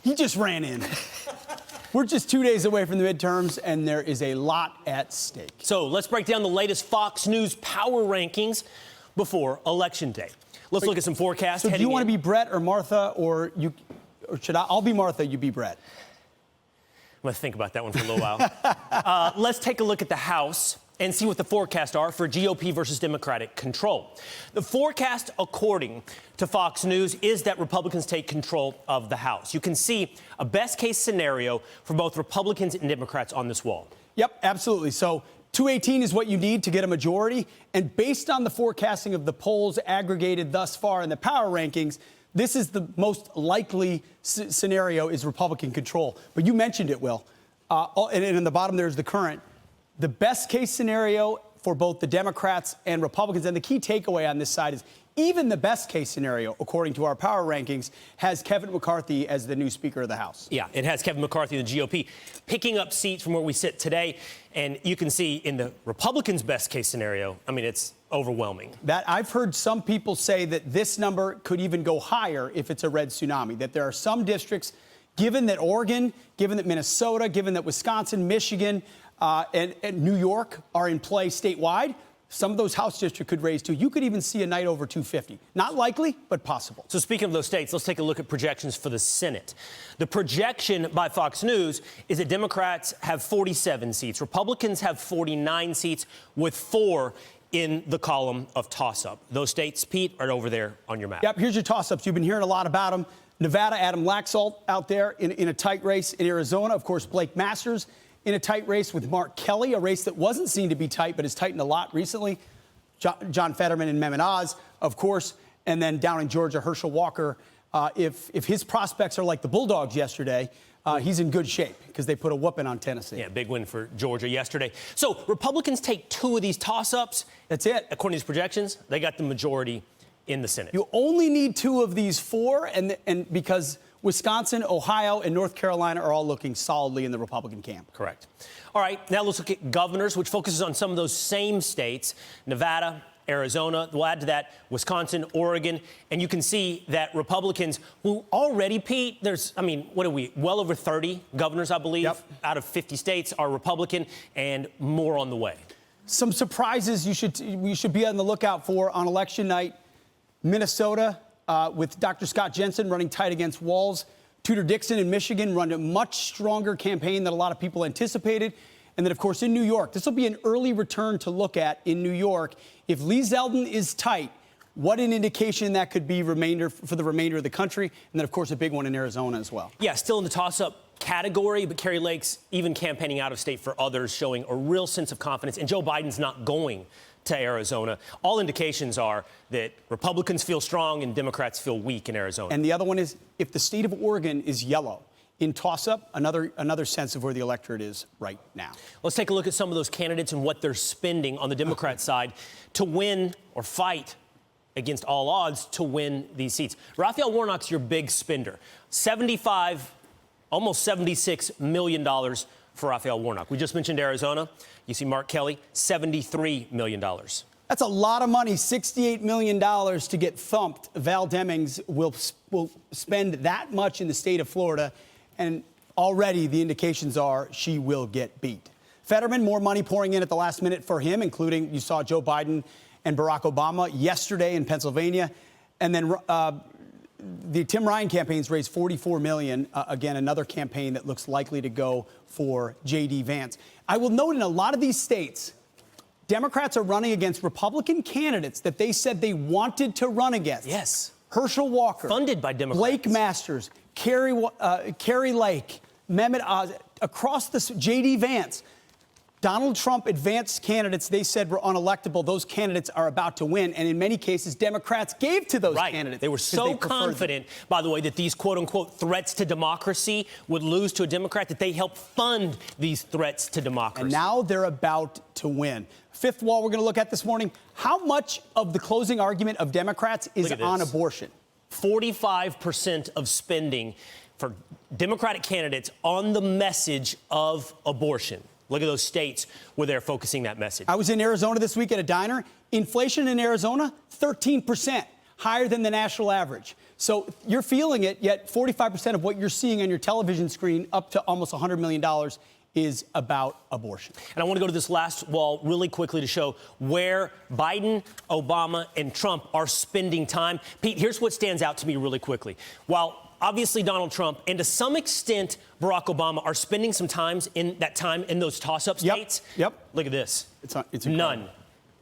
He just ran in. We're just 2 days away from the midterms, and there is a lot at stake. So let's break down the latest Fox News power rankings before Election Day. Let's look at some forecasts. So do you want to be Brett or Martha, or should I? I'll be Martha, you be Brett. I'm going to think about that one for a little while. Let's take a look at the House and see what the forecasts are for GOP versus Democratic control. The forecast, according to Fox News, is that Republicans take control of the House. You can see a best-case scenario for both Republicans and Democrats on this wall. Yep, absolutely. So 218 is what you need to get a majority. And based on the forecasting of the polls aggregated thus far in the power rankings, this is the most likely scenario is Republican control. But you mentioned it, Will. And in the bottom there's the current. The best case scenario for both the Democrats and Republicans, and the key takeaway on this side is even the best case scenario, according to our power rankings, has Kevin McCarthy as the new Speaker of the House. Yeah, it has Kevin McCarthy and the GOP picking up seats from where we sit today. And you can see in the Republicans' best case scenario, I mean, it's overwhelming. That I've heard some people say that this number could even go higher if it's a red tsunami, that there are some districts, given that Oregon, given that Minnesota, given that Wisconsin, Michigan, and New York are in play statewide, some of those House districts could raise too. You could even see a night over 250. Not likely, but possible. So speaking of those states, let's take a look at projections for the Senate. The projection by Fox News is that Democrats have 47 seats. Republicans have 49 seats, with 4 in the column of toss-up. Those states, Pete, are over there on your map. Yep, here's your toss-ups. You've been hearing a lot about them. Nevada, Adam Laxalt out there in a tight race. In Arizona, of course, Blake Masters in a tight race with Mark Kelly, a race that wasn't seen to be tight but has tightened a lot recently. John Fetterman and Mehmet Oz, of course. And then down in Georgia, Herschel Walker. If his prospects are like the Bulldogs yesterday, he's in good shape because they put a whooping on Tennessee. Yeah, big win for Georgia yesterday. So Republicans take 2 of these toss-ups. That's it. According to these projections, they got the majority in the Senate. You only need 2 of these 4, and because Wisconsin, Ohio, and North Carolina are all looking solidly in the Republican camp. Correct. All right, now let's look at governors, which focuses on some of those same states, Nevada, Arizona. We'll add to that Wisconsin, Oregon, and you can see that Republicans, who already, Pete, there's, I mean, what are we, well over 30 governors, I believe, out of 50 states are Republican, and more on the way. Some surprises we should be on the lookout for on election night. Minnesota, with Dr. Scott Jensen running tight against Walz. Tudor Dixon in Michigan run a much stronger campaign than a lot of people anticipated. And then, of course, in New York, this will be an early return to look at in New York. If Lee Zeldin is tight, what an indication that could be for the remainder of the country. And then, of course, a big one in Arizona as well. Yeah, still in the toss-up category, but Kari Lake's even campaigning out of state for others, showing a real sense of confidence. And Joe Biden's not going to Arizona. All indications are that Republicans feel strong and Democrats feel weak in Arizona. And the other one is, if the state of Oregon is yellow in toss-up, another sense of where the electorate is right now. Let's take a look at some of those candidates and what they're spending on the Democrat side to win or fight against all odds to win these seats. Raphael Warnock's your big spender. Almost $76 million for Raphael Warnock. We just mentioned Arizona. You see Mark Kelly, $73 million. That's a lot of money, $68 million to get thumped. Val Demings will spend that much in the state of Florida, and already the indications are she will get beat. Fetterman, more money pouring in at the last minute for him, including you saw Joe Biden and Barack Obama yesterday in Pennsylvania. And then the Tim Ryan campaigns raised $44 million. Again, another campaign that looks likely to go for J.D. Vance. I will note in a lot of these states, Democrats are running against Republican candidates that they said they wanted to run against. Yes. Herschel Walker. Funded by Democrats. Blake Masters, Kari Lake, Mehmet Oz, across this, J.D. Vance. Donald Trump advanced candidates they said were unelectable. Those candidates are about to win. And in many cases, Democrats gave to those candidates. They were so confident, by the way, that these quote-unquote threats to democracy would lose to a Democrat that they helped fund these threats to democracy. And now they're about to win. Fifth wall we're going to look at this morning. How much of the closing argument of Democrats is on abortion? 45% of spending for Democratic candidates on the message of abortion. Look at those states where they're focusing that message. I was in Arizona this week at a diner. Inflation in Arizona, 13%, higher than the national average. So you're feeling it, yet 45% of what you're seeing on your television screen, up to almost $100 million, is about abortion. And I want to go to this last wall really quickly to show where Biden, Obama, and Trump are spending time. Pete, here's what stands out to me really quickly. While obviously Donald Trump and to some extent Barack Obama are spending some time in those toss-up states. Yep. Look at this. It's none.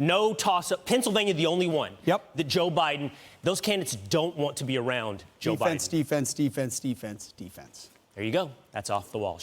No toss-up. Pennsylvania, the only one. Yep. That Joe Biden, those candidates don't want to be around Joe Biden. Defense. There you go. That's off the wall.